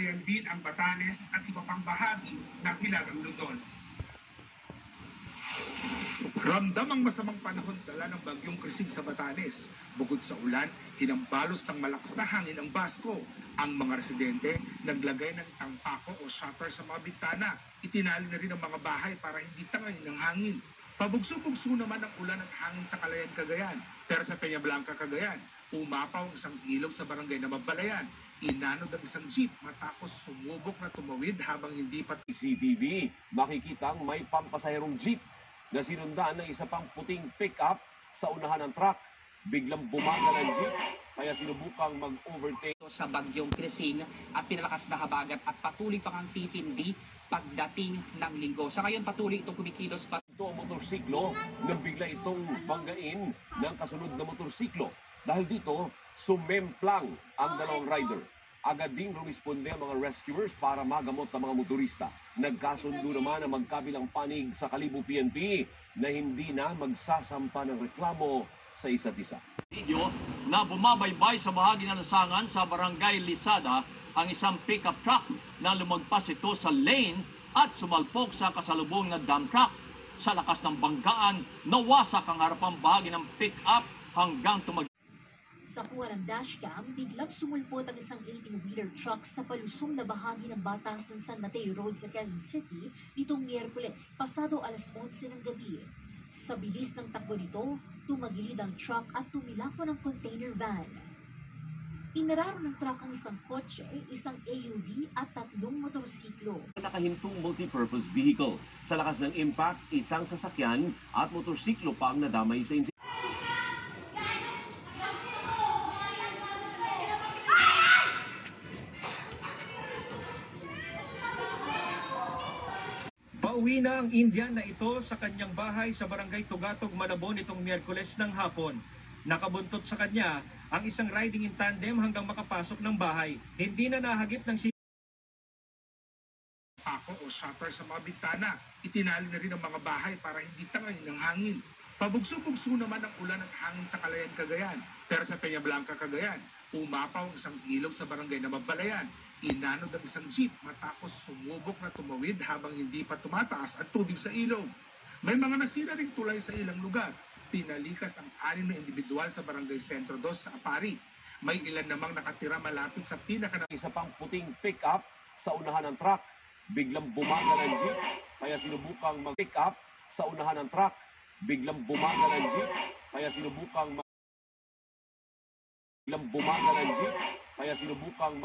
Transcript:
Nagulayan din ang Batanes at iba pang bahagi ng Hilagang Luzon. Ramdam ang masamang panahon dala ng bagyong Krising sa Batanes. Bukod sa ulan, hinambalos ng malakas na hangin ang Basco. Ang mga residente naglagay ng tangpako o shutter sa mga bintana. Itinali na rin ang mga bahay para hindi tangayin ng hangin. Pabugso-bugso naman ang ulan at hangin sa Calayan, Cagayan. Pero sa Peña Blanca, Cagayan, umapaw ang isang ilog sa barangay na Mabalayan. Inanod ang isang jeep matapos sumubok na tumawid habang hindi pa CCTV, makikitang may pampasaherong jeep na sinundaan ng isa pang puting pick-up sa unahan ng truck. Biglang bumagal ang jeep, kaya sinubukang mag-overtake. Sa bagyong Krising at pinalakas na habagat at patuloy pang ang titindi pagdating ng linggo. Sa ngayon patuloy itong kumikilos pa. Ito ang motorsiklo nang bigla itong banggain ng kasunod na motorsiklo. Dahil dito, sumemplang ang dalawang rider. Agad ding rumisponde ang mga rescuers para magamot ang mga motorista. Nagkasundo naman ang magkabilang panig sa Kalibo PNP na hindi na magsasampa ng reklamo sa isa't isa. Video na bumabaybay sa bahagi ng lansangan sa Barangay Lisada ang isang pickup truck na lumagpas ito sa lane at sumalpok sa kasalubong na dump truck. Sa lakas ng banggaan, nawasak ang harapang bahagi ng pickup hanggang Sa kuha ng dashcam, biglang sumulpot ang isang 18-wheeler truck sa palusong na bahagi ng Batasan San Mateo Road sa Quezon City nitong Miyerkules, pasado alas 11 ng gabi. Sa bilis ng takbo nito, tumagilid ang truck at tumilako ng container van. Inararo ng truck ang isang kotse, isang AUV at 3 motorsiklo. Nakahintong multi-purpose vehicle. Sa lakas ng impact, isang sasakyan at motorsiklo pa ang nadamay sa insidente. Pauwi na ang Indian na ito sa kanyang bahay sa Barangay Tugatog, Malabon itong Miyerkules ng hapon. Nakabuntot sa kanya ang isang riding in tandem hanggang makapasok ng bahay. Hindi na nahagip ng ako o shutter sa mga bintana. Itinali na rin ang mga bahay para hindi tangayin ng hangin. Pabugso-bugso naman ang ulan at hangin sa Calayan, Cagayan. Pero sa Peña Blanca, Cagayan, umapaw ang isang ilog sa barangay na Mabalayan. Inanod ang isang jeep matapos sumubok na tumawid habang hindi pa tumataas ang tubig sa ilog. May mga nasira ring tulay sa ilang lugar. Pinalikas ang 6 na individual sa Barangay Sentro 2 sa Apari. May ilan namang nakatira malapit sa Isa pang puting pick-up sa unahan ng truck. Biglang bumagal ang jeep, kaya sinubukang mag-pick up sa unahan ng truck. Biglang bumagal ang jeep, kaya sinubukang